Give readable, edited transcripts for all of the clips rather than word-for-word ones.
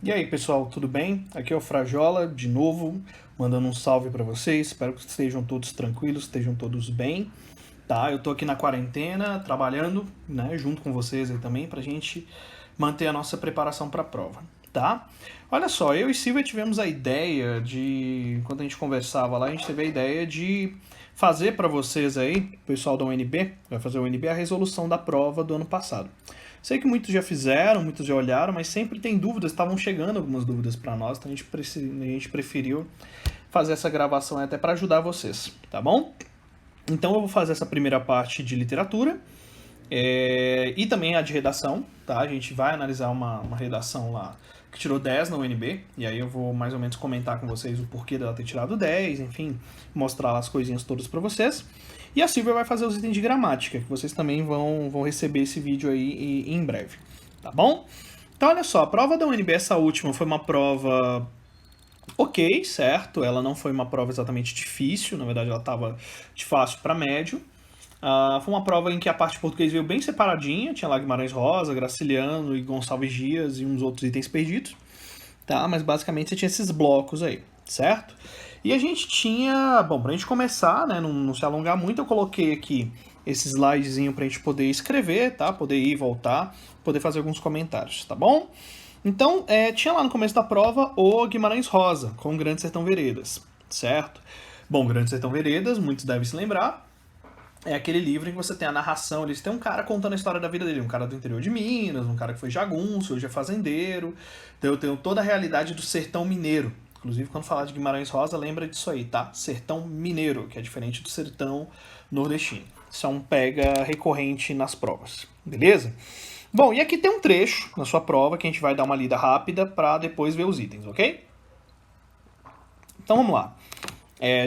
E aí, pessoal, tudo bem? Aqui é o Frajola, de novo, mandando um salve para vocês. Espero que estejam todos tranquilos, estejam todos bem, tá? Eu tô aqui na quarentena, trabalhando, né, junto com vocês aí também, pra gente manter a nossa preparação para a prova, tá? Olha só, eu e Silvia tivemos a ideia de, quando a gente conversava lá, a gente teve a ideia de fazer para vocês aí, pessoal da UNB, vai fazer o UNB, a resolução da prova do ano passado. Sei que muitos já fizeram, muitos já olharam, mas sempre tem dúvidas, estavam chegando algumas dúvidas para nós, então a gente preferiu fazer essa gravação até para ajudar vocês, tá bom? Então eu vou fazer essa primeira parte de literatura e também a de redação, tá? A gente vai analisar uma redação lá que tirou 10 na UNB, e aí eu vou mais ou menos comentar com vocês o porquê dela ter tirado 10, enfim, mostrar as coisinhas todas para vocês. E a Silvia vai fazer os itens de gramática, que vocês também vão receber esse vídeo aí em breve, tá bom? Então, olha só, a prova da UNB, essa última, foi uma prova ok, certo? Ela não foi uma prova exatamente difícil, na verdade ela estava de fácil para médio. Foi uma prova em que a parte de português veio bem separadinha, tinha lá Guimarães Rosa, Graciliano e Gonçalves Dias e uns outros itens perdidos, tá? Mas basicamente você tinha esses blocos aí, certo? E a gente tinha, bom, pra gente começar, né, não se alongar muito, eu coloquei aqui esse slidezinho pra gente poder escrever, tá? Poder ir e voltar, poder fazer alguns comentários, tá bom? Então, tinha lá no começo da prova o Guimarães Rosa, com o Grande Sertão Veredas, certo? Bom, Grande Sertão Veredas, muitos devem se lembrar, é aquele livro em que você tem a narração, eles tem um cara contando a história da vida dele, um cara do interior de Minas, um cara que foi jagunço, hoje é fazendeiro, então eu tenho toda a realidade do sertão mineiro. Inclusive, quando falar de Guimarães Rosa, lembra disso aí, tá? Sertão mineiro, que é diferente do sertão nordestino. Isso é um pega recorrente nas provas, beleza? Bom, e aqui tem um trecho na sua prova que a gente vai dar uma lida rápida para depois ver os itens, ok? Então vamos lá.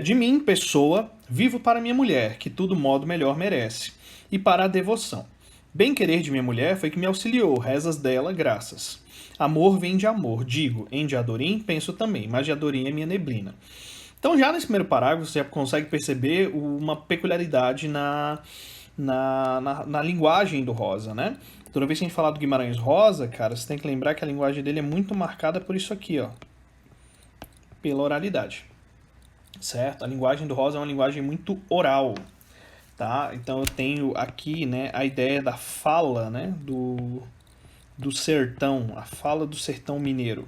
De mim, pessoa, vivo para minha mulher, que tudo modo melhor merece, e para a devoção. Bem querer de minha mulher foi que me auxiliou, rezas dela, graças. Amor vem de amor, digo, em de Adorim, penso também, mas de Adorim é minha neblina. Então já nesse primeiro parágrafo você já consegue perceber uma peculiaridade na linguagem do Rosa, né? Toda vez que a gente falar do Guimarães Rosa, cara, você tem que lembrar que a linguagem dele é muito marcada por isso aqui, ó. Pela oralidade. Certo? A linguagem do Rosa é uma linguagem muito oral, tá? Então eu tenho aqui, né, a ideia da fala, né, do sertão, a fala do sertão mineiro.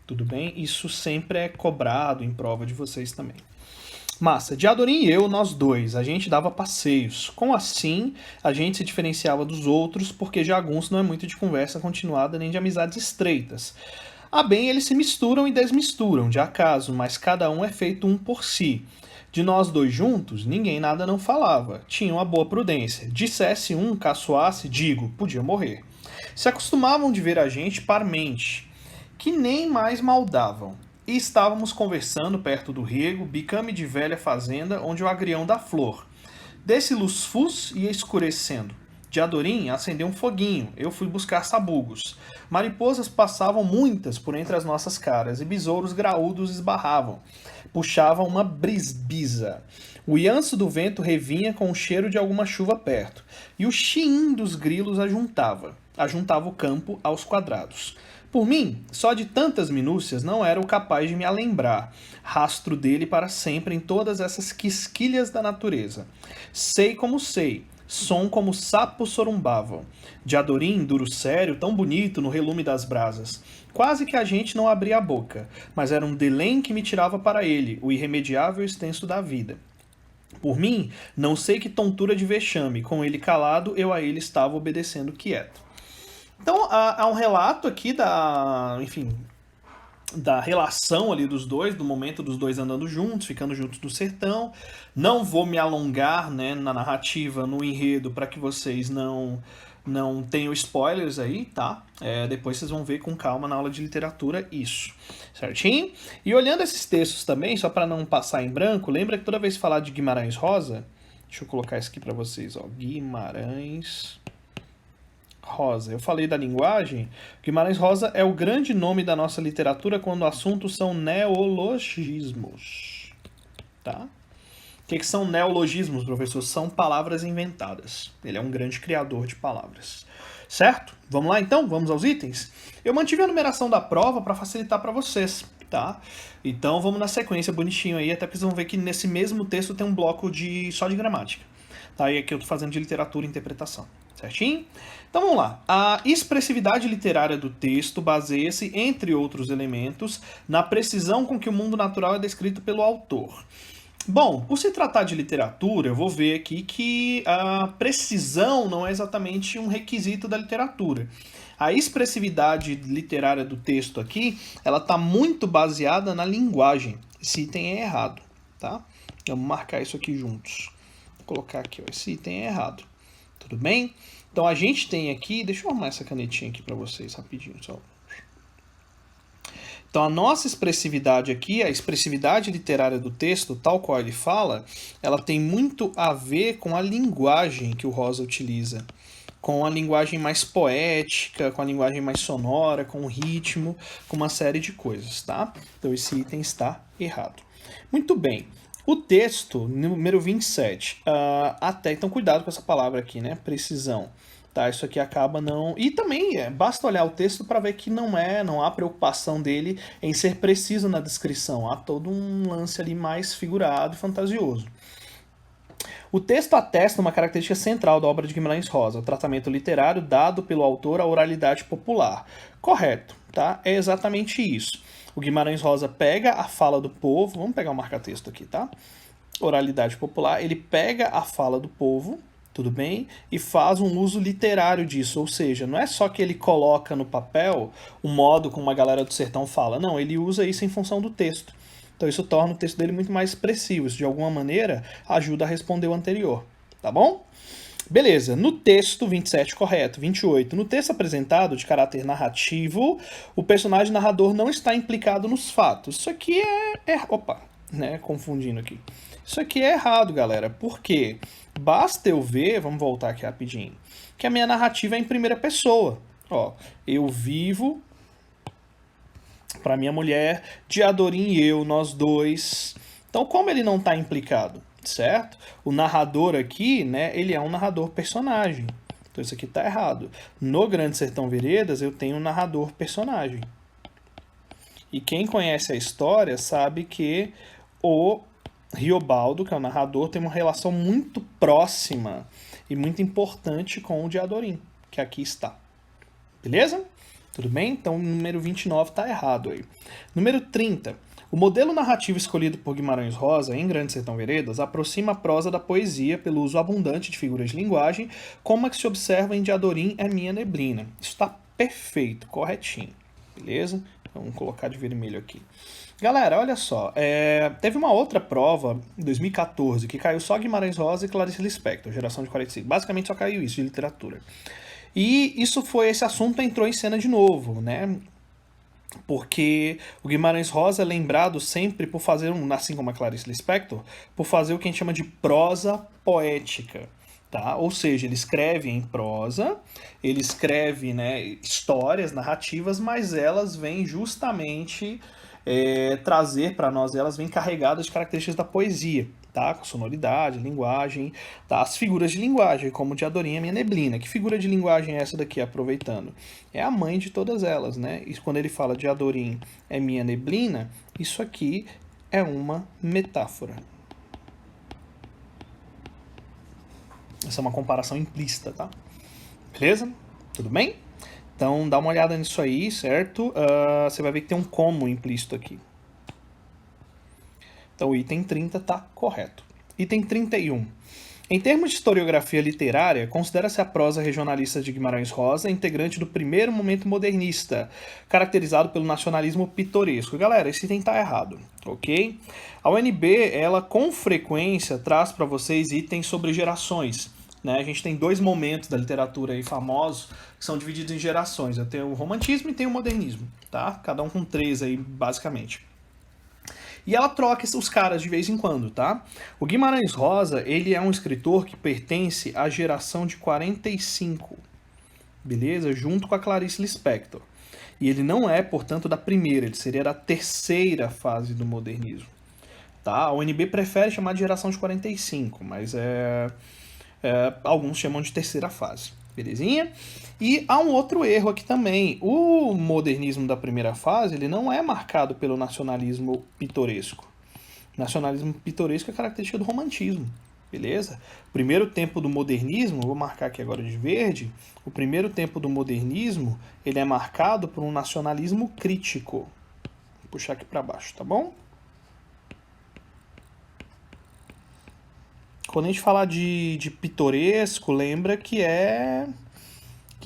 Tudo bem? Isso sempre é cobrado em prova de vocês também. Massa, de Adorim e eu, nós dois, a gente dava passeios. Com assim, a gente se diferenciava dos outros, porque jagunço não é muito de conversa continuada nem de amizades estreitas. Bem, eles se misturam e desmisturam, de acaso, mas cada um é feito um por si. De nós dois juntos, ninguém nada não falava. Tinha uma boa prudência. Dissesse um, caçoasse, digo, podia morrer. Se acostumavam de ver a gente parmente, que nem mais maldavam. E estávamos conversando perto do rego, bicame de velha fazenda, onde o agrião dá flor. Desse lusfus ia escurecendo. De Adorim acendeu um foguinho. Eu fui buscar sabugos. Mariposas passavam muitas por entre as nossas caras e besouros graúdos esbarravam. Puxavam uma brisbisa. O ianço do vento revinha com o cheiro de alguma chuva perto. E o chiim dos grilos ajuntava o campo aos quadrados. Por mim, só de tantas minúcias não era o capaz de me alembrar, rastro dele para sempre em todas essas quisquilhas da natureza. Sei como sei, som como sapos sorumbavam. De Adorim, duro sério, tão bonito no relume das brasas. Quase que a gente não abria a boca, mas era um delém que me tirava para ele, o irremediável extenso da vida. Por mim, não sei que tontura de vexame, com ele calado, eu a ele estava obedecendo quieto. Então, há um relato aqui da relação ali dos dois, do momento dos dois andando juntos, ficando juntos no sertão. Não vou me alongar, né, na narrativa, no enredo, para que vocês não tenham spoilers aí, tá? Depois vocês vão ver com calma na aula de literatura isso, certinho? E olhando esses textos também, só para não passar em branco, lembra que toda vez que falar de Guimarães Rosa, deixa eu colocar isso aqui para vocês, ó, Guimarães Rosa. Eu falei da linguagem. Guimarães Rosa é o grande nome da nossa literatura quando o assunto são neologismos, tá? O que são neologismos, professor? São palavras inventadas. Ele é um grande criador de palavras. Certo? Vamos lá então? Vamos aos itens? Eu mantive a numeração da prova para facilitar para vocês, tá? Então vamos na sequência bonitinho aí, até porque vocês vão ver que nesse mesmo texto tem um bloco só de gramática. Tá? E aqui eu estou fazendo de literatura e interpretação. Certinho? Então vamos lá. A expressividade literária do texto baseia-se, entre outros elementos, na precisão com que o mundo natural é descrito pelo autor. Bom, por se tratar de literatura, eu vou ver aqui que a precisão não é exatamente um requisito da literatura. A expressividade literária do texto aqui, ela está muito baseada na linguagem. Esse item é errado, tá? Vamos marcar isso aqui juntos. Vou colocar aqui, ó, esse item é errado. Tudo bem? Então a gente tem aqui, deixa eu arrumar essa canetinha aqui para vocês rapidinho, só. Então a nossa expressividade aqui, a expressividade literária do texto, tal qual ele fala, ela tem muito a ver com a linguagem que o Rosa utiliza. Com a linguagem mais poética, com a linguagem mais sonora, com o ritmo, com uma série de coisas, tá? Então esse item está errado. Muito bem. O texto, número 27, então cuidado com essa palavra aqui, né? Precisão. Tá, isso aqui acaba não... E também basta olhar o texto para ver que não há preocupação dele em ser preciso na descrição. Há todo um lance ali mais figurado e fantasioso. O texto atesta uma característica central da obra de Guimarães Rosa, o tratamento literário dado pelo autor à oralidade popular. Correto, tá? É exatamente isso. O Guimarães Rosa pega a fala do povo, vamos pegar o marca-texto aqui, tá? Oralidade popular, ele pega a fala do povo, tudo bem? E faz um uso literário disso, ou seja, não é só que ele coloca no papel o modo como a galera do sertão fala, não, ele usa isso em função do texto. Então isso torna o texto dele muito mais expressivo, isso de alguma maneira ajuda a responder o anterior, tá bom? Beleza, no texto 27, correto, 28. No texto apresentado de caráter narrativo, o personagem narrador não está implicado nos fatos. Isso aqui confundindo aqui. Isso aqui é errado, galera. Por quê? Basta eu ver, vamos voltar aqui rapidinho, que a minha narrativa é em primeira pessoa. Ó, eu vivo para minha mulher, Diadorim e eu, nós dois. Então, como ele não está implicado, certo? O narrador aqui, né, ele é um narrador personagem. Então, isso aqui está errado. No Grande Sertão Veredas, eu tenho um narrador personagem. E quem conhece a história sabe que o Riobaldo, que é o narrador, tem uma relação muito próxima e muito importante com o Diadorim, que aqui está. Beleza? Tudo bem? Então o número 29 está errado aí. Número 30. O modelo narrativo escolhido por Guimarães Rosa em Grande Sertão Veredas aproxima a prosa da poesia pelo uso abundante de figuras de linguagem, como a que se observa em Diadorim é minha neblina. Isso está perfeito, corretinho. Beleza? Vamos colocar de vermelho aqui. Galera, olha só, teve uma outra prova em 2014 que caiu só Guimarães Rosa e Clarice Lispector, geração de 45. Basicamente só caiu isso, de literatura. E esse assunto entrou em cena de novo, né? Porque o Guimarães Rosa é lembrado sempre por fazer, assim como a Clarice Lispector, por fazer o que a gente chama de prosa poética. Tá? Ou seja, ele escreve em prosa, ele escreve, né, histórias, narrativas, mas elas vêm justamente trazer para nós, elas vêm carregadas de características da poesia, tá? Com sonoridade, linguagem, tá? As figuras de linguagem, como Diadorim é minha neblina. Que figura de linguagem é essa daqui, aproveitando? É a mãe de todas elas, né? E quando ele fala Diadorim é minha neblina, isso aqui é uma metáfora. Essa é uma comparação implícita, tá? Beleza? Tudo bem? Então, dá uma olhada nisso aí, certo? Você vai ver que tem um como implícito aqui. Então, o item 30 está correto. Item 31. Em termos de historiografia literária, considera-se a prosa regionalista de Guimarães Rosa integrante do primeiro momento modernista, caracterizado pelo nacionalismo pitoresco. Galera, esse item está errado, ok? A UNB, ela com frequência traz para vocês itens sobre gerações. Né? A gente tem dois momentos da literatura aí famosos que são divididos em gerações. Eu tenho o romantismo e tenho o modernismo, tá? Cada um com 3 aí, basicamente. E ela troca os caras de vez em quando, tá? O Guimarães Rosa, ele é um escritor que pertence à geração de 45, beleza? Junto com a Clarice Lispector. E ele não é, portanto, da primeira, ele seria da terceira fase do modernismo. tá? A UNB prefere chamar de geração de 45, mas alguns chamam de terceira fase, belezinha? E há um outro erro aqui também. O modernismo da primeira fase, ele não é marcado pelo nacionalismo pitoresco. Nacionalismo pitoresco é característica do romantismo, beleza? O primeiro tempo do modernismo, vou marcar aqui agora de verde, o primeiro tempo do modernismo, ele é marcado por um nacionalismo crítico. Vou puxar aqui para baixo, tá bom? Quando a gente falar de pitoresco, lembra que é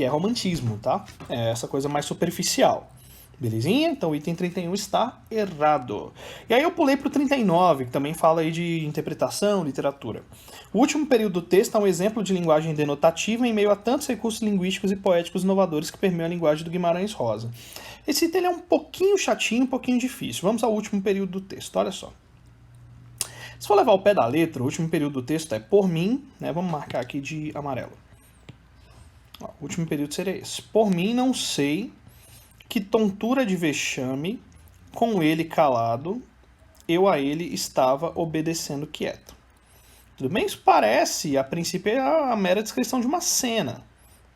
romantismo, tá? É essa coisa mais superficial. Belezinha? Então o item 31 está errado. E aí eu pulei para o 39, que também fala aí de interpretação, literatura. O último período do texto é um exemplo de linguagem denotativa em meio a tantos recursos linguísticos e poéticos inovadores que permeiam a linguagem do Guimarães Rosa. Esse item é um pouquinho chatinho, um pouquinho difícil. Vamos ao último período do texto, olha só. Se for levar ao pé da letra, o último período do texto é por mim, né? Vamos marcar aqui de amarelo. Ó, o último período seria esse. Por mim não sei que tontura de vexame, com ele calado, eu a ele estava obedecendo quieto. Tudo bem? Isso parece, a princípio, a mera descrição de uma cena,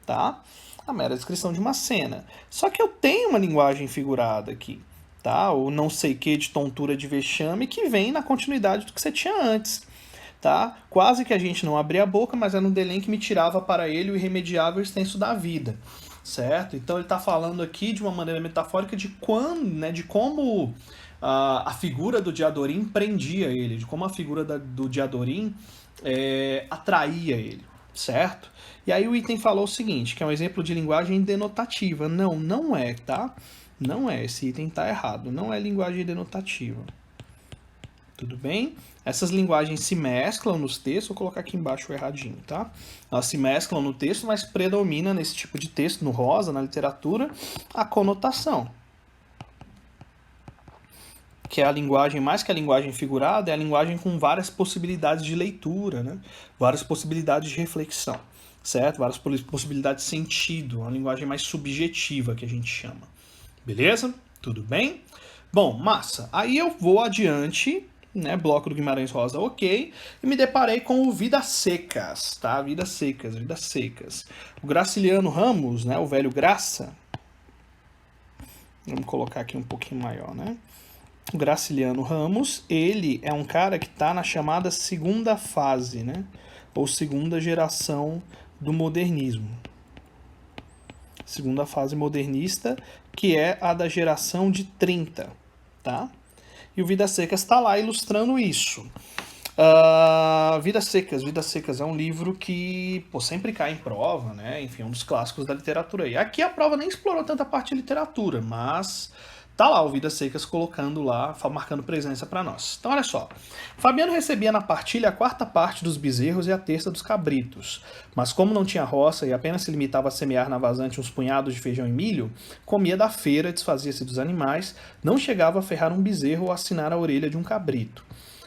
tá? A mera descrição de uma cena. Só que eu tenho uma linguagem figurada aqui, tá? O não sei que de tontura de vexame que vem na continuidade do que você tinha antes, tá? Quase que a gente não abria a boca, mas era um delém que me tirava para ele o irremediável extenso da vida. Certo? Então ele está falando aqui de uma maneira metafórica de quando, né, de como a figura do Diadorim prendia ele, de como a figura do Diadorim atraía ele, certo? E aí o item falou o seguinte, que é um exemplo de linguagem denotativa. Não, não é, tá? Não é, esse item está errado, não é linguagem denotativa. Tudo bem? Essas linguagens se mesclam nos textos, vou colocar aqui embaixo o erradinho, tá? Elas se mesclam no texto, mas predomina nesse tipo de texto, no rosa, na literatura, a conotação. Que é a linguagem, mais que a linguagem figurada, é a linguagem com várias possibilidades de leitura, né? Várias possibilidades de reflexão, certo? Várias possibilidades de sentido, uma linguagem mais subjetiva que a gente chama. Beleza? Tudo bem? Bom, massa. Aí eu vou adiante, né, bloco do Guimarães Rosa, ok, e me deparei com o Vidas Secas, tá? Vidas Secas, Vidas Secas. O Graciliano Ramos, né, o velho Graça, vamos colocar aqui um pouquinho maior, né? O Graciliano Ramos, ele é um cara que está na chamada segunda fase, né? Ou segunda geração do modernismo. Segunda fase modernista, que é a da geração de 30, tá? E o Vidas Secas está lá ilustrando isso. Vidas Secas é um livro que sempre cai em prova, né? Enfim, é um dos clássicos da literatura. E aqui a prova nem explorou tanta parte de literatura, mas tá lá o Vidas Secas colocando lá, marcando presença para nós. Então olha só, Fabiano recebia na partilha a quarta parte dos bezerros e a terça dos cabritos, mas como não tinha roça e apenas se limitava a semear na vazante uns punhados de feijão e milho, comia da feira, desfazia-se dos animais, não chegava a ferrar um bezerro ou assinar a orelha de um cabrito.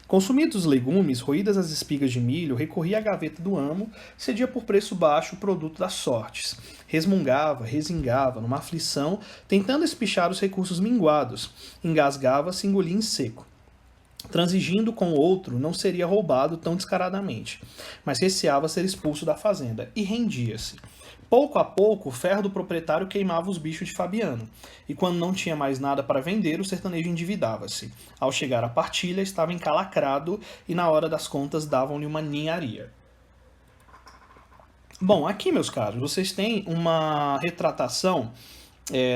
Consumidos os legumes, roídas as espigas de milho, recorria à gaveta do amo, cedia por preço baixo o produto das sortes. Resmungava, resingava, numa aflição, tentando espichar os recursos minguados. Engasgava-se, engolia em seco. Transigindo com o outro, não seria roubado tão descaradamente, mas receava ser expulso da fazenda, e rendia-se. Pouco a pouco, o ferro do proprietário queimava os bichos de Fabiano, e quando não tinha mais nada para vender, o sertanejo endividava-se. Ao chegar à partilha, estava encalacrado e na hora das contas davam-lhe uma ninharia. Bom, aqui, meus caros, vocês têm uma retratação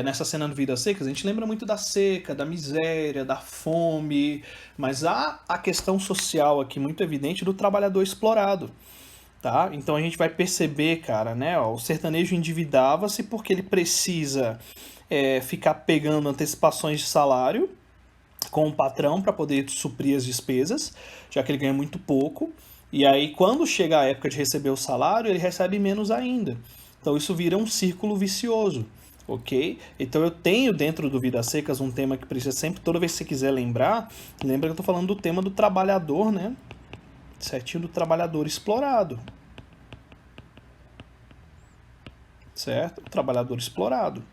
nessa cena do Vidas Secas. A gente lembra muito da seca, da miséria, da fome, mas há a questão social aqui muito evidente do trabalhador explorado. Tá? Então a gente vai perceber, cara, né? Ó, o sertanejo endividava-se porque ele precisa ficar pegando antecipações de salário com o patrão para poder suprir as despesas, já que ele ganha muito pouco. E aí, quando chega a época de receber o salário, ele recebe menos ainda. Então isso vira um círculo vicioso, ok? Então eu tenho dentro do Vidas Secas um tema que precisa sempre, toda vez que você quiser lembra que eu tô falando do tema do trabalhador, né? Certinho, do trabalhador explorado. Certo? O trabalhador explorado.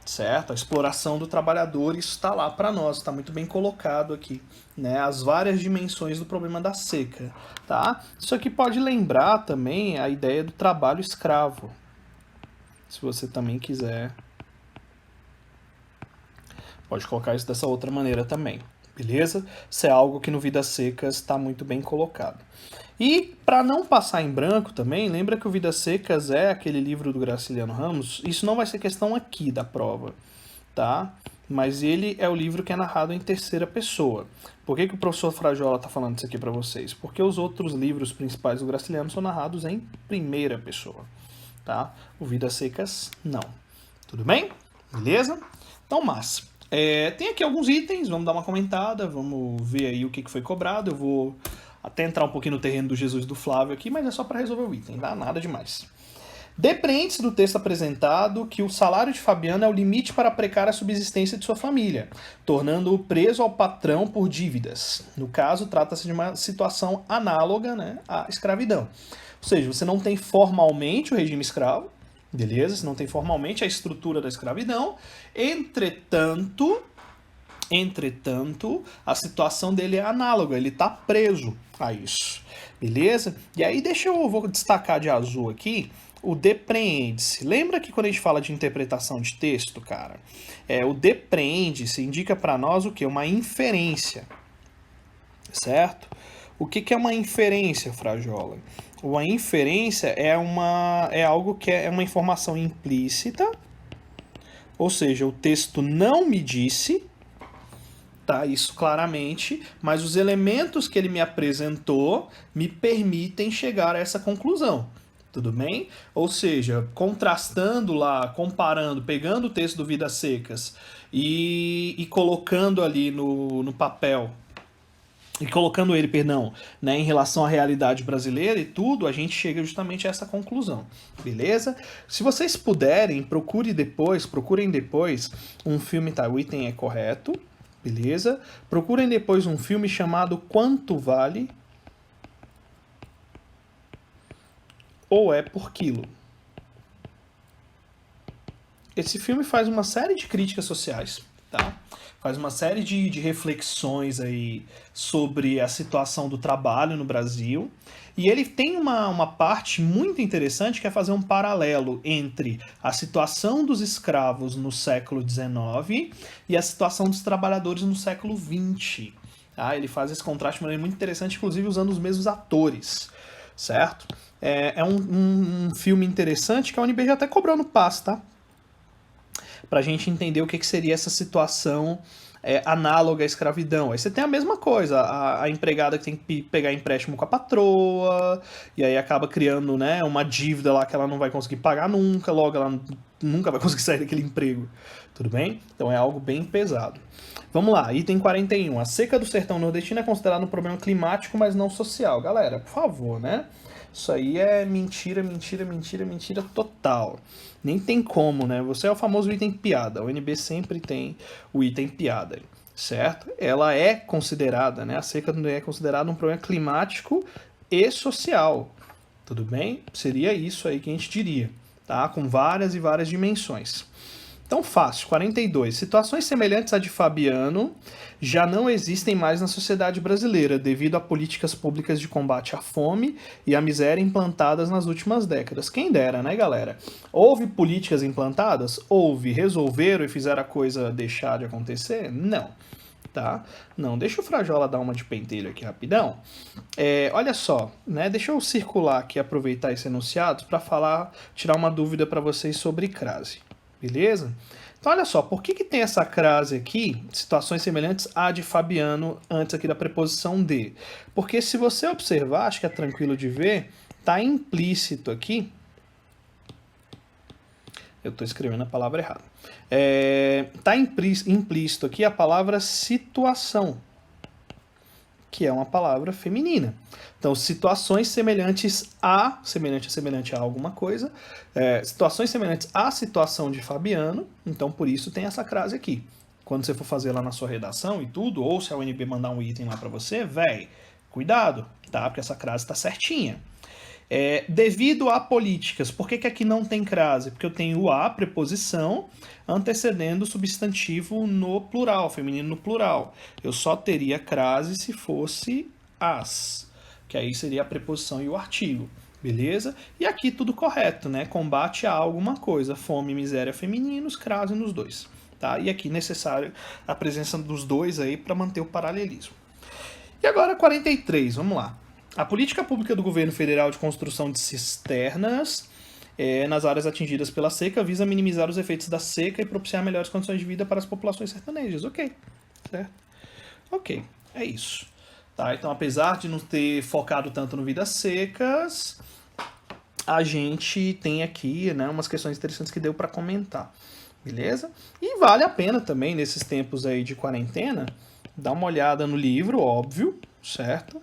certo? A exploração do trabalhador, isso está lá para nós, está muito bem colocado aqui, né? As várias dimensões do problema da seca, tá? Isso aqui pode lembrar também a ideia do trabalho escravo, se você também quiser. Pode colocar isso dessa outra maneira também, beleza? Isso é algo que no Vidas Secas está muito bem colocado. E, para não passar em branco também, lembra que o Vidas Secas é aquele livro do Graciliano Ramos? Isso não vai ser questão aqui da prova, tá? Mas ele é o livro que é narrado em terceira pessoa. Por que o professor Frajola está falando isso aqui para vocês? Porque os outros livros principais do Graciliano são narrados em primeira pessoa, tá? O Vidas Secas, não. Tudo bem? Beleza? Então, massa. Tem aqui alguns itens, vamos dar uma comentada, vamos ver aí o que foi cobrado. Eu vou até entrar um pouquinho no terreno do Jesus do Flávio aqui, mas é só para resolver o item, tá? Nada demais. Depreende-se do texto apresentado que o salário de Fabiano é o limite para a precária subsistência de sua família, tornando-o preso ao patrão por dívidas. No caso, trata-se de uma situação análoga, né, à escravidão. Ou seja, você não tem formalmente o regime escravo, beleza? Você não tem formalmente a estrutura da escravidão, entretanto, a situação dele é análoga, ele está preso a isso, beleza? E aí vou destacar de azul aqui o depreende-se. Lembra que quando a gente fala de interpretação de texto, cara, o depreende-se indica para nós o que? Uma inferência, certo? O que é uma inferência, Frajola? Uma inferência é algo que é uma informação implícita, ou seja, o texto não me disse, tá, isso claramente, mas os elementos que ele me apresentou me permitem chegar a essa conclusão. Tudo bem? Ou seja, contrastando lá, comparando, pegando o texto do Vidas Secas e colocando ali no papel, e colocando ele, né, em relação à realidade brasileira e tudo, a gente chega justamente a essa conclusão, beleza? Se vocês puderem, procurem depois um filme, tá, o item é correto, beleza? Procurem depois um filme chamado Quanto Vale ou É por Quilo. Esse filme faz uma série de críticas sociais, tá? Faz uma série de reflexões aí sobre a situação do trabalho no Brasil. E ele tem uma parte muito interessante que é fazer um paralelo entre a situação dos escravos no século XIX e a situação dos trabalhadores no século XX. Tá? Ele faz esse contraste de maneira muito interessante, inclusive usando os mesmos atores, certo? É um filme interessante que a UNB já até cobrou no passe, tá? Pra gente entender o que seria essa situação análoga à escravidão. Aí você tem a mesma coisa, a empregada que tem que pegar empréstimo com a patroa, e aí acaba criando, né, uma dívida lá que ela não vai conseguir pagar nunca, logo ela nunca vai conseguir sair daquele emprego. Tudo bem? Então é algo bem pesado. Vamos lá, item 41. A seca do sertão nordestino é considerada um problema climático, mas não social. Galera, por favor, né? Isso aí é mentira total. Nem tem como, né? Você é o famoso item piada. O UNB sempre tem o item piada, certo? Ela é considerada, né? A seca é considerada um problema climático e social. Tudo bem? Seria isso aí que a gente diria, tá? Com várias e várias dimensões. Então, fácil. 42. Situações semelhantes à de Fabiano já não existem mais na sociedade brasileira devido a políticas públicas de combate à fome e à miséria implantadas nas últimas décadas. Quem dera, né, galera? Houve políticas implantadas? Houve. Resolveram e fizeram a coisa deixar de acontecer? Não. Tá? Não, deixa o Frajola dar uma de pentelho aqui rapidão. Olha só, né? Deixa eu circular aqui, aproveitar esse enunciado para tirar uma dúvida para vocês sobre crase. Beleza? Então, olha só, por que tem essa crase aqui, situações semelhantes à de Fabiano, antes aqui da preposição de? Porque se você observar, acho que é tranquilo de ver, está implícito aqui. Eu estou escrevendo a palavra errada. Está implícito aqui a palavra situação, que é uma palavra feminina. Então, situações semelhante a alguma coisa, situações semelhantes à situação de Fabiano, então por isso tem essa crase aqui. Quando você for fazer lá na sua redação e tudo, ou se a UNB mandar um item lá para você, cuidado, tá? Porque essa crase está certinha. Devido a políticas, por que aqui não tem crase? Porque eu tenho o a, preposição, antecedendo o substantivo no plural, feminino no plural. Eu só teria crase se fosse as, que aí seria a preposição e o artigo. Beleza? E aqui tudo correto, né? Combate a alguma coisa. Fome e miséria femininos, crase nos dois. Tá? E aqui necessário a presença dos dois aí para manter o paralelismo. E agora 43, vamos lá. A política pública do governo federal de construção de cisternas nas áreas atingidas pela seca visa minimizar os efeitos da seca e propiciar melhores condições de vida para as populações sertanejas. Ok, certo? Ok, é isso. Tá, então, apesar de não ter focado tanto no vidas secas, a gente tem aqui, né, umas questões interessantes que deu para comentar. Beleza? E vale a pena também, nesses tempos aí de quarentena, dar uma olhada no livro, óbvio, certo?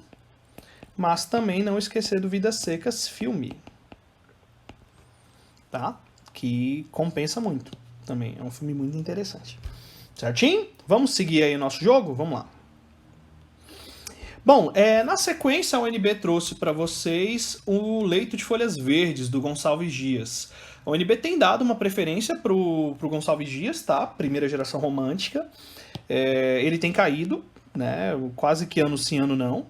Mas também não esquecer do Vidas Secas filme, tá? Que compensa muito também, é um filme muito interessante. Certinho? Vamos seguir aí o nosso jogo? Vamos lá. Bom, na sequência a UNB trouxe para vocês o Leito de Folhas Verdes, do Gonçalves Dias. A UNB tem dado uma preferência pro Gonçalves Dias, tá? Primeira geração romântica. Ele tem caído, né? Quase que ano sim, ano não.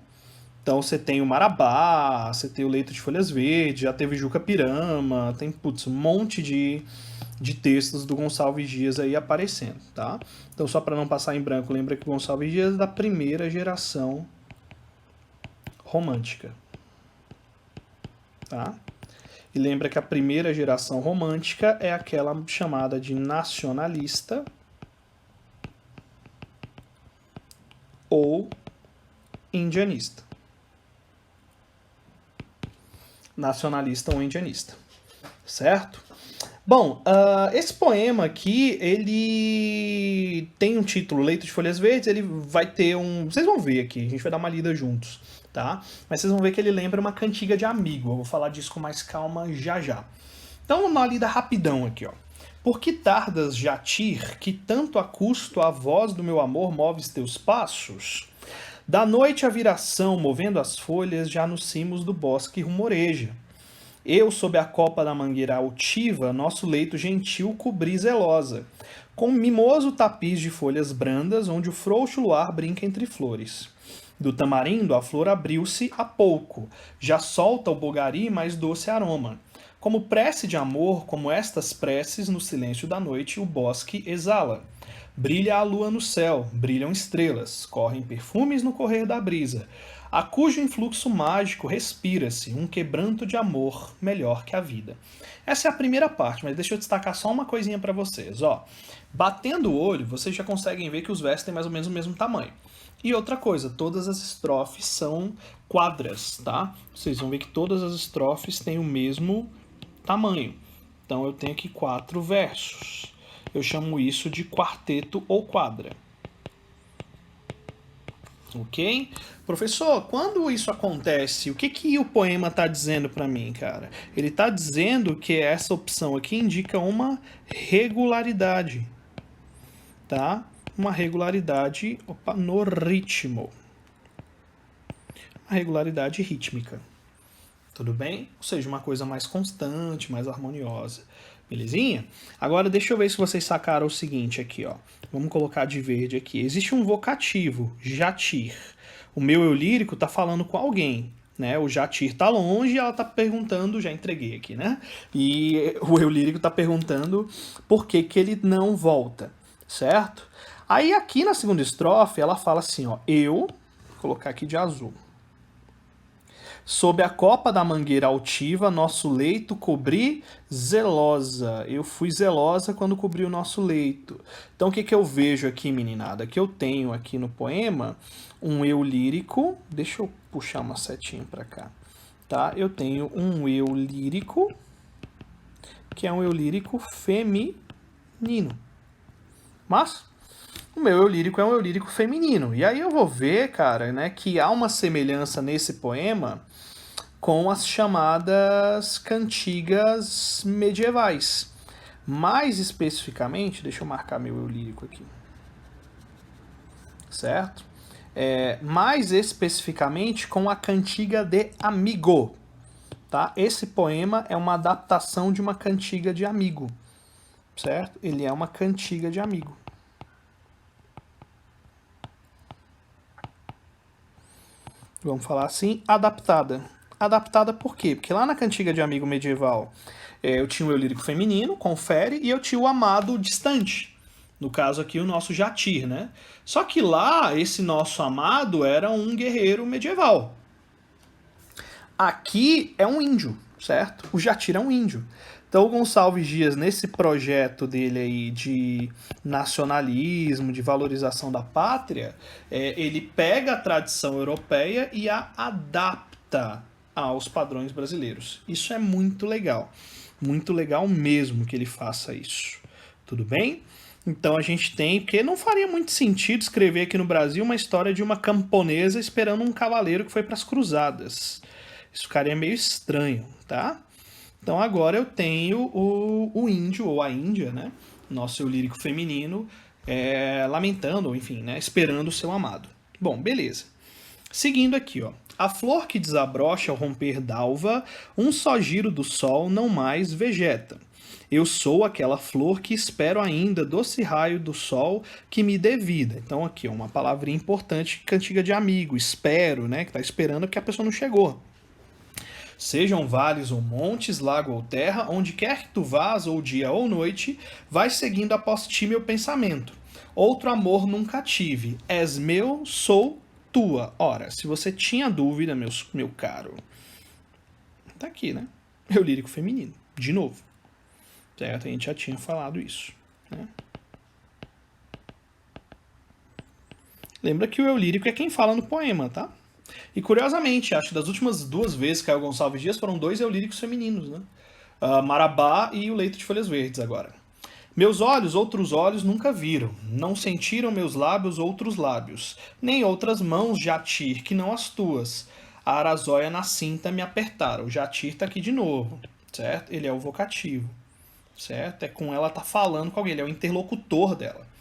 Então você tem o Marabá, você tem o Leito de Folhas Verdes, já teve Juca Pirama, tem, putz, um monte de textos do Gonçalves Dias aí aparecendo, tá? Então só para não passar em branco, lembra que o Gonçalves Dias é da primeira geração romântica, tá? E lembra que a primeira geração romântica é aquela chamada de nacionalista ou indianista. Nacionalista ou indianista, certo? Bom, esse poema aqui, ele tem um título, Leito de Folhas Verdes, ele vai ter um... Vocês vão ver aqui, a gente vai dar uma lida juntos, tá? Mas vocês vão ver que ele lembra uma cantiga de amigo, eu vou falar disso com mais calma já já. Então, uma lida rapidão aqui, ó. Por que tardas, Jatir, que tanto a custo a voz do meu amor moves teus passos? Da noite a viração, movendo as folhas, já nos cimos do bosque rumoreja. Eu, sob a copa da mangueira altiva, nosso leito gentil cobri zelosa, com mimoso tapiz de folhas brandas, onde o frouxo luar brinca entre flores. Do tamarindo a flor abriu-se há pouco, já solta o bogari mais doce aroma. Como prece de amor, como estas preces, no silêncio da noite o bosque exala. Brilha a lua no céu, brilham estrelas, correm perfumes no correr da brisa, a cujo influxo mágico respira-se um quebranto de amor melhor que a vida. Essa é a primeira parte, mas deixa eu destacar só uma coisinha para vocês. Ó. Batendo o olho, vocês já conseguem ver que os versos têm mais ou menos o mesmo tamanho. E outra coisa, todas as estrofes são quadras, tá? Vocês vão ver que todas as estrofes têm o mesmo tamanho. Então eu tenho aqui 4 versos. Eu chamo isso de quarteto ou quadra. Ok? Professor, quando isso acontece, o que o poema está dizendo para mim, cara? Ele está dizendo que essa opção aqui indica uma regularidade, tá? Uma regularidade no ritmo. Uma regularidade rítmica. Tudo bem? Ou seja, uma coisa mais constante, mais harmoniosa. Belezinha? Agora deixa eu ver se vocês sacaram o seguinte aqui, ó. Vamos colocar de verde aqui. Existe um vocativo, jatir. O meu eu lírico tá falando com alguém, né? O jatir tá longe e ela tá perguntando, já entreguei aqui, né? E o eu lírico tá perguntando por que ele não volta, certo? Aí aqui na segunda estrofe ela fala assim, ó. Eu, vou colocar aqui de azul. Sob a copa da mangueira altiva, nosso leito cobri zelosa. Eu fui zelosa quando cobri o nosso leito. Então o que eu vejo aqui, meninada? Que eu tenho aqui no poema um eu lírico. Deixa eu puxar uma setinha para cá. Tá? Eu tenho um eu lírico, que é um eu lírico feminino. Mas o meu eu lírico é um eu lírico feminino. E aí eu vou ver, cara, né, que há uma semelhança nesse poema com as chamadas cantigas medievais. Mais especificamente, deixa eu marcar meu eu lírico aqui. Certo? Mais especificamente com a cantiga de amigo. tá? Esse poema é uma adaptação de uma cantiga de amigo, certo? Ele é uma cantiga de amigo. Vamos falar assim, adaptada. Adaptada por quê? Porque lá na cantiga de amigo medieval, eu tinha o eu lírico feminino, confere, e eu tinha o amado distante. No caso aqui, o nosso Jatir, né? Só que lá, esse nosso amado era um guerreiro medieval. Aqui é um índio, certo? O Jatir é um índio. Então o Gonçalves Dias, nesse projeto dele aí de nacionalismo, de valorização da pátria, ele pega a tradição europeia e a adapta aos padrões brasileiros. Isso é muito legal mesmo que ele faça isso. Tudo bem? Então a gente tem, porque não faria muito sentido escrever aqui no Brasil uma história de uma camponesa esperando um cavaleiro que foi para as cruzadas. Isso ficaria meio estranho, tá? Então agora eu tenho o índio, ou a Índia, né? Nosso eu lírico feminino, lamentando, ou enfim, né? Esperando o seu amado. Bom, beleza. Seguindo aqui, ó. A flor que desabrocha ao romper d'alva, um só giro do sol não mais vegeta. Eu sou aquela flor que espero ainda doce raio do sol que me dê vida. Então aqui, ó, uma palavrinha importante, cantiga de amigo, espero, né? Que tá esperando que a pessoa não chegou. Sejam vales ou montes, lago ou terra, onde quer que tu vás, ou dia ou noite, vai seguindo após ti meu pensamento. Outro amor nunca tive, és meu, sou tua. Ora, se você tinha dúvida, meu caro, tá aqui, né? Eu lírico feminino, de novo. Certo? A gente já tinha falado isso, né? Lembra que o eu lírico é quem fala no poema, tá? E curiosamente, acho que das últimas duas vezes que caiu Gonçalves Dias foram dois eu líricos femininos, né? Marabá e o Leito de Folhas Verdes agora. Meus olhos, outros olhos nunca viram, não sentiram meus lábios, outros lábios, nem outras mãos, Jatir, que não as tuas. A arazóia na cinta me apertaram. O Jatir tá aqui de novo, certo? Ele é o vocativo, certo? É com ela tá falando com alguém, ele é o interlocutor dela.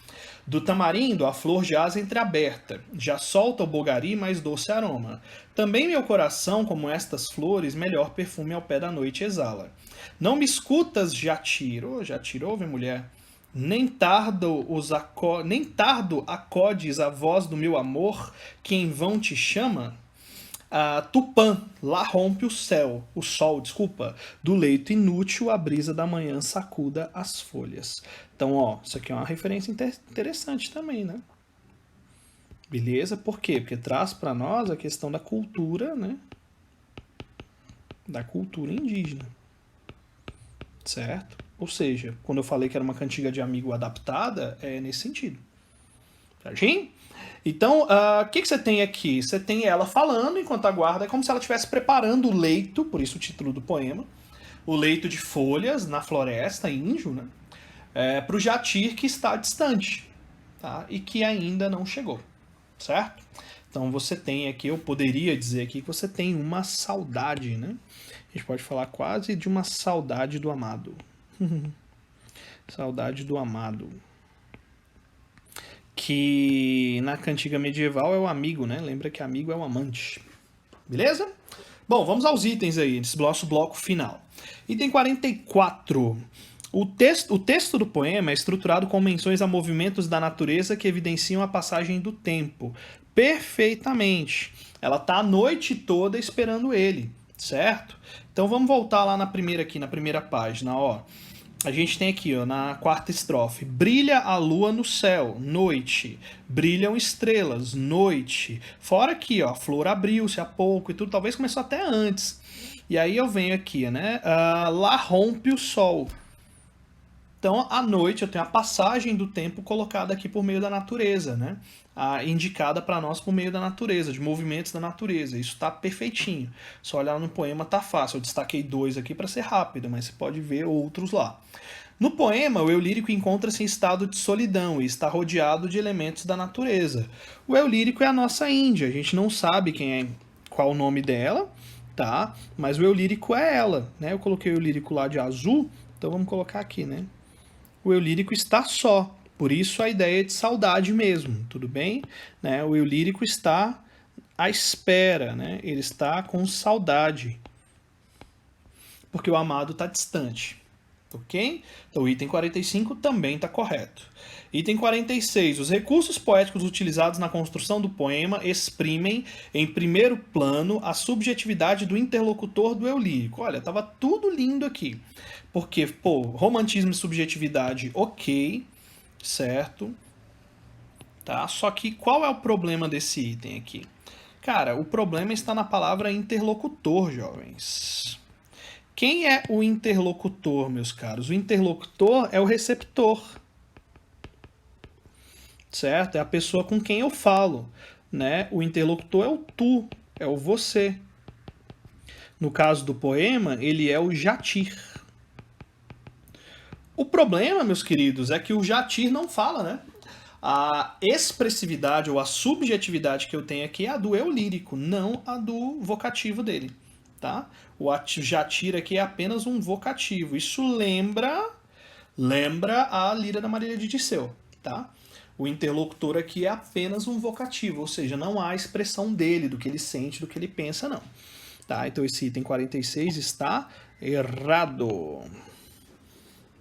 Do tamarindo, a flor jaz entreaberta, já solta o bogari mais doce aroma. Também meu coração, como estas flores, melhor perfume ao pé da noite exala. Não me escutas, Jatir, ouve, mulher, nem tardo acodes a voz do meu amor, que em vão te chama? Tupã, lá rompe o sol, do leito inútil a brisa da manhã sacuda as folhas. Então, ó, isso aqui é uma referência interessante também, né? Beleza? Por quê? Porque traz para nós a questão da cultura, né? Da cultura indígena. Certo? Ou seja, quando eu falei que era uma cantiga de amigo adaptada, é nesse sentido. Certinho? Então, o que você tem aqui? Você tem ela falando enquanto aguarda, é como se ela estivesse preparando o leito, por isso o título do poema, o leito de folhas na floresta, índio, né? Para o Jatir que está distante, tá? E que ainda não chegou, certo? Então você tem aqui, eu poderia dizer aqui que você tem uma saudade, né? A gente pode falar quase de uma saudade do amado. Saudade do amado. Que na cantiga medieval é o amigo, né? Lembra que amigo é o amante. Beleza? Bom, vamos aos itens aí, nesse nosso bloco final. Item 44. O texto do poema é estruturado com menções a movimentos da natureza que evidenciam a passagem do tempo. Perfeitamente. Ela está a noite toda esperando ele, certo? Então vamos voltar lá na primeira página, ó. A gente tem aqui, ó, na quarta estrofe. Brilha a lua no céu, noite. Brilham estrelas, noite. Fora aqui, ó, a flor abriu-se há pouco e tudo. Talvez começou até antes. E aí eu venho aqui, né? Lá rompe o sol. Então, à noite, eu tenho a passagem do tempo colocada aqui por meio da natureza, né? Indicada para nós por meio da natureza, de movimentos da natureza. Isso está perfeitinho. Só olhar no poema tá fácil. Eu destaquei 2 aqui para ser rápido, mas você pode ver outros lá. No poema, o eu lírico encontra-se em estado de solidão e está rodeado de elementos da natureza. O eu lírico é a nossa Índia. A gente não sabe qual o nome dela, tá? Mas o eu lírico é ela, né? Eu coloquei o eu lírico lá de azul, então vamos colocar aqui, né? O eu lírico está só. Por isso a ideia de saudade mesmo, tudo bem? Né? O eu lírico está à espera, né? Ele está com saudade. porque o amado está distante. Ok? Então o item 45 também está correto. Item 46. Os recursos poéticos utilizados na construção do poema exprimem, em primeiro plano, a subjetividade do interlocutor do eu lírico. Olha, tava tudo lindo aqui. Porque, pô, romantismo e subjetividade, ok, certo? Tá? Só que qual é o problema desse item aqui? Cara, o problema está na palavra interlocutor, jovens. Quem é o interlocutor, meus caros? O interlocutor é o receptor, certo? É a pessoa com quem eu falo, né? O interlocutor é o tu, é o você. No caso do poema, ele é o jatir. O problema, meus queridos, é que o jatir não fala, né? A expressividade ou a subjetividade que eu tenho aqui é a do eu lírico, não a do vocativo dele, tá? O jatir aqui é apenas um vocativo. Isso lembra a lira da Marília de Dirceu, tá? O interlocutor aqui é apenas um vocativo, ou seja, não há expressão dele, do que ele sente, do que ele pensa, não. Tá? Então esse item 46 está errado.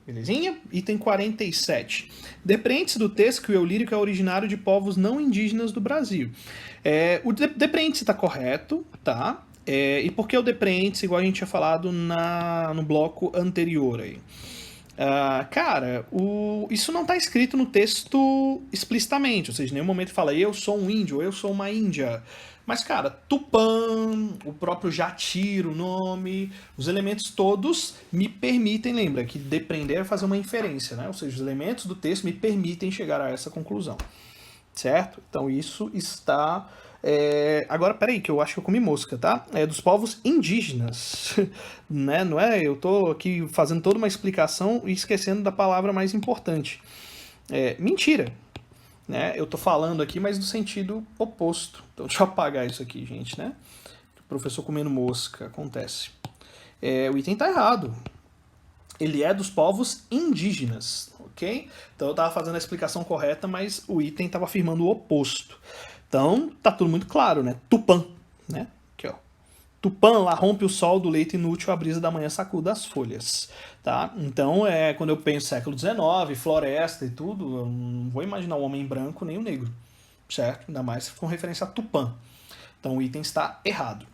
Belezinha? Item 47. Depreende-se do texto que o eu lírico é originário de povos não indígenas do Brasil. O depreende-se está correto, tá? E por que o depreende-se, igual a gente tinha falado no bloco anterior aí? Cara, isso não está escrito no texto explicitamente, ou seja, em nenhum momento fala eu sou um índio, ou eu sou uma índia. Mas, cara, Tupã, o próprio Jatir, o nome, os elementos todos me permitem, lembra, que depreender é fazer uma inferência, né? Ou seja, os elementos do texto me permitem chegar a essa conclusão, certo? Então isso está... Agora, peraí, que eu acho que eu comi mosca, tá? É dos povos indígenas, né? Não é? Eu tô aqui fazendo toda uma explicação e esquecendo da palavra mais importante. Mentira, né? Eu tô falando aqui, mas no sentido oposto. Então deixa eu apagar isso aqui, gente, né? O professor comendo mosca, acontece. O item tá errado. Ele é dos povos indígenas, ok? Então eu tava fazendo a explicação correta, mas o item tava afirmando o oposto. Então, tá tudo muito claro, né? Tupã, né? Aqui, ó. Tupã, lá rompe o sol do leito inútil, a brisa da manhã sacuda as folhas, tá? Então, quando eu penso século XIX, floresta e tudo, eu não vou imaginar o homem branco nem o negro, certo? Ainda mais com referência a Tupã. Então, o item está errado.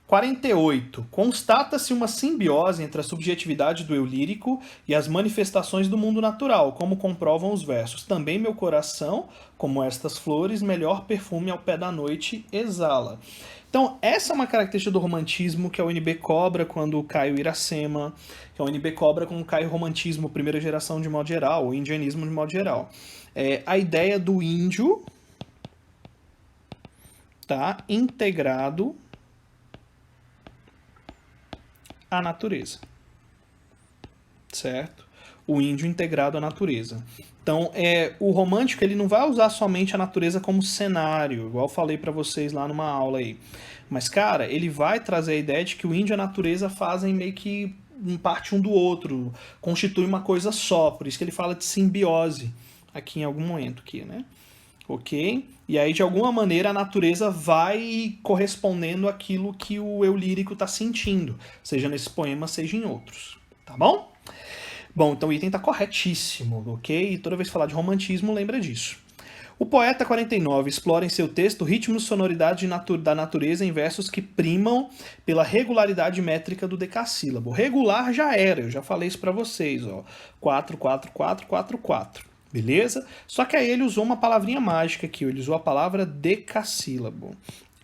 48. Constata-se uma simbiose entre a subjetividade do eu lírico e as manifestações do mundo natural, como comprovam os versos. Também meu coração, como estas flores, melhor perfume ao pé da noite exala. Então, essa é uma característica do romantismo que a UNB cobra quando cai o Iracema, que a UNB cobra quando cai o romantismo, primeira geração de modo geral, o indianismo de modo geral. A ideia do índio tá integrado à natureza, certo? O índio integrado à natureza. Então, o romântico ele não vai usar somente a natureza como cenário, igual eu falei para vocês lá numa aula aí. Mas, cara, ele vai trazer a ideia de que o índio e a natureza fazem meio que parte um do outro, constitui uma coisa só, por isso que ele fala de simbiose aqui em algum momento aqui, né? Ok? E aí, de alguma maneira, a natureza vai correspondendo àquilo que o eu lírico está sentindo, seja nesse poema, seja em outros. Tá bom? Bom, então o item está corretíssimo, ok? E toda vez que falar de romantismo, lembra disso. O poeta 49 explora em seu texto ritmos e sonoridade da natureza em versos que primam pela regularidade métrica do decassílabo. Regular já era, eu já falei isso para vocês, ó. 4, 4, 4, 4, 4. Beleza? Só que aí ele usou uma palavrinha mágica aqui, ele usou a palavra decassílabo.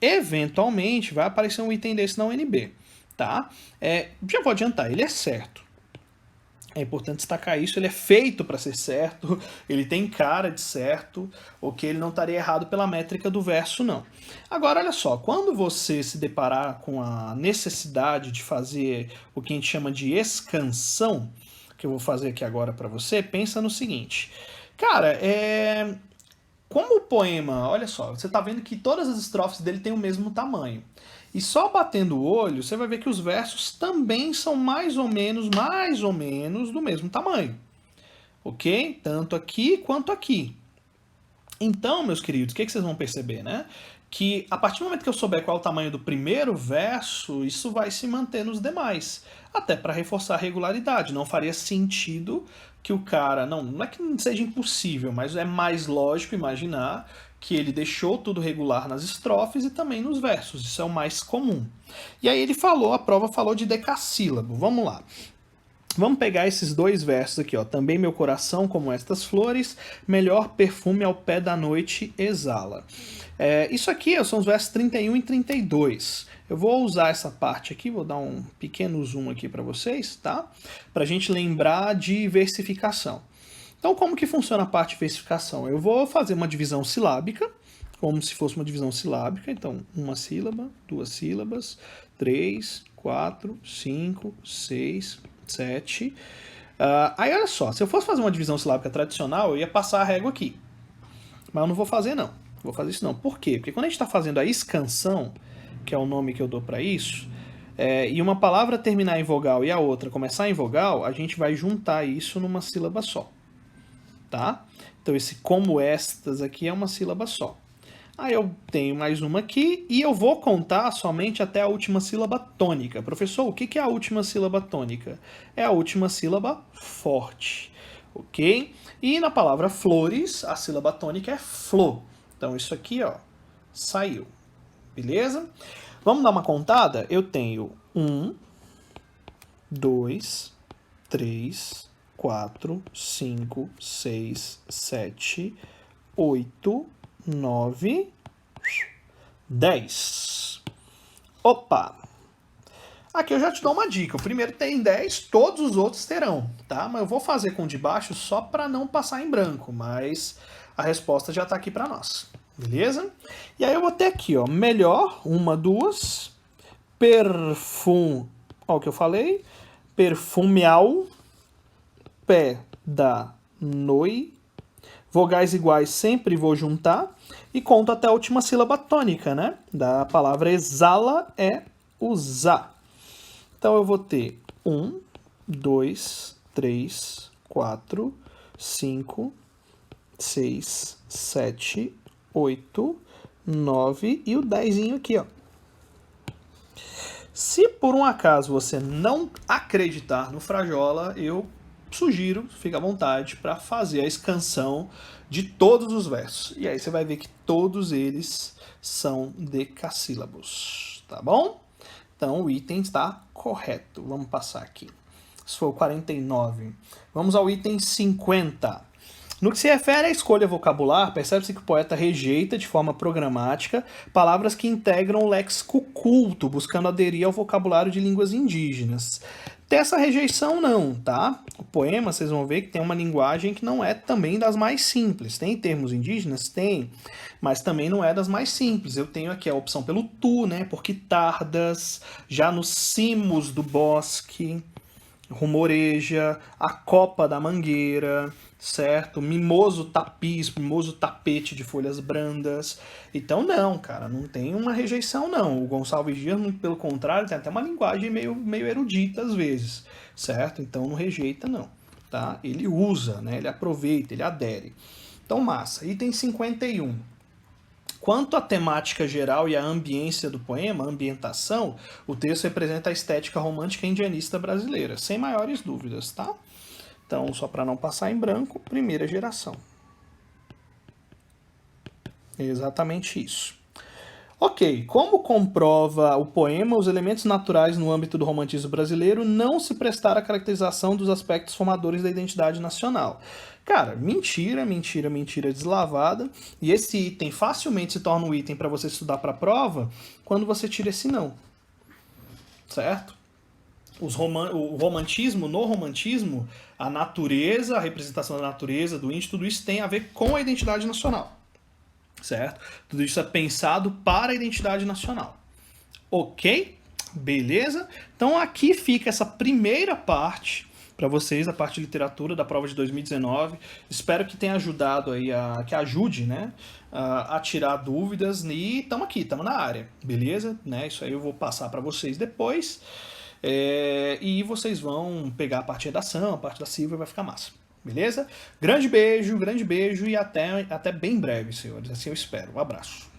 Eventualmente vai aparecer um item desse na UNB, tá? Já vou adiantar, ele é certo. É importante destacar isso, ele é feito para ser certo, ele tem cara de certo, ok? Ele não estaria errado pela métrica do verso, não. Agora, olha só, quando você se deparar com a necessidade de fazer o que a gente chama de escansão, que eu vou fazer aqui agora para você, pensa no seguinte. Cara, como o poema, olha só, você tá vendo que todas as estrofes dele têm o mesmo tamanho. E só batendo o olho, você vai ver que os versos também são mais ou menos do mesmo tamanho. Ok? Tanto aqui quanto aqui. Então, meus queridos, o que vocês vão perceber, né? que a partir do momento que eu souber qual é o tamanho do primeiro verso, isso vai se manter nos demais. Até para reforçar a regularidade. Não faria sentido que o cara... Não é que não seja impossível, mas é mais lógico imaginar que ele deixou tudo regular nas estrofes e também nos versos. Isso é o mais comum. E aí ele falou, a prova falou de decassílabo. Vamos lá. Vamos pegar esses dois versos aqui, ó. Também meu coração, como estas flores, melhor perfume ao pé da noite exala. Isso aqui são os versos 31 e 32. Eu vou usar essa parte aqui, vou dar um pequeno zoom aqui para vocês, tá? Pra gente lembrar de versificação. Então, como que funciona a parte de versificação? Eu vou fazer uma divisão silábica, como se fosse uma divisão silábica. Então, uma sílaba, duas sílabas, 3, 4, 5, 6, 7. Aí, olha só, se eu fosse fazer uma divisão silábica tradicional, eu ia passar a régua aqui. Mas eu não vou fazer, não. Vou fazer isso não. Por quê? Porque quando a gente está fazendo a escansão, que é o nome que eu dou para isso, e uma palavra terminar em vogal e a outra começar em vogal, a gente vai juntar isso numa sílaba só. Tá? Então esse como estas aqui é uma sílaba só. Aí eu tenho mais uma aqui e eu vou contar somente até a última sílaba tônica. Professor, o que é a última sílaba tônica? É a última sílaba forte. Ok? E na palavra flores, a sílaba tônica é flor. Então isso aqui, ó, saiu. Beleza? Vamos dar uma contada? Eu tenho 1, 2, 3, 4, 5, 6, 7, 8, 9, 10. Opa! Aqui eu já te dou uma dica. O primeiro tem 10, todos os outros terão, tá? Mas eu vou fazer com o de baixo só para não passar em branco, mas a resposta já está aqui para nós. Beleza? E aí eu vou ter aqui, ó, melhor, 1, 2, perfume, ó o que eu falei, perfumeal, pé da noite, vogais iguais sempre vou juntar e conto até a última sílaba tônica, né? Da palavra exala é usar. Então eu vou ter 1, 2, 3, 4, 5, 6, 7, 8, 9 e o 10 aqui, ó. Se por um acaso você não acreditar no Frajola, eu sugiro, fica à vontade, para fazer a escansão de todos os versos. E aí você vai ver que todos eles são decassílabos, tá bom? Então o item está correto. Vamos passar aqui. Isso foi o 49. Vamos ao item 50. No que se refere à escolha vocabular, percebe-se que o poeta rejeita de forma programática palavras que integram o léxico culto, buscando aderir ao vocabulário de línguas indígenas. Tem essa rejeição não, tá? O poema, vocês vão ver que tem uma linguagem que não é também das mais simples. Tem termos indígenas? Tem, mas também não é das mais simples. Eu tenho aqui a opção pelo tu, né? Porque tardas, já nos cimos do bosque, rumoreja, a copa da mangueira, certo? Mimoso tapiz, mimoso tapete de folhas brandas. Então não, cara, não tem uma rejeição não. O Gonçalves Dias, muito pelo contrário, tem até uma linguagem meio erudita às vezes, certo? Então não rejeita não, tá? Ele usa, né? Ele aproveita, ele adere. Então massa. Item 51. Quanto à temática geral e à ambiência do poema, a ambientação, o texto representa a estética romântica indianista brasileira, sem maiores dúvidas, tá? Então, só para não passar em branco, primeira geração. É exatamente isso. Ok, como comprova o poema, os elementos naturais no âmbito do romantismo brasileiro não se prestaram à caracterização dos aspectos formadores da identidade nacional. Cara, mentira, mentira, mentira deslavada. E esse item facilmente se torna um item para você estudar para a prova quando você tira esse não. Certo? O romantismo, no romantismo, a natureza, a representação da natureza, do índio, tudo isso tem a ver com a identidade nacional. Certo? Tudo isso é pensado para a identidade nacional. Ok? Beleza? Então aqui fica essa primeira parte para vocês, a parte de literatura da prova de 2019. Espero que tenha ajudado aí, que ajude, né, a tirar dúvidas. E estamos aqui, estamos na área, beleza? Né? Isso aí eu vou passar para vocês depois. E vocês vão pegar a parte de redação, a parte da Silvia, vai ficar massa. Beleza? Grande beijo e até bem breve, senhores. Assim eu espero. Um abraço.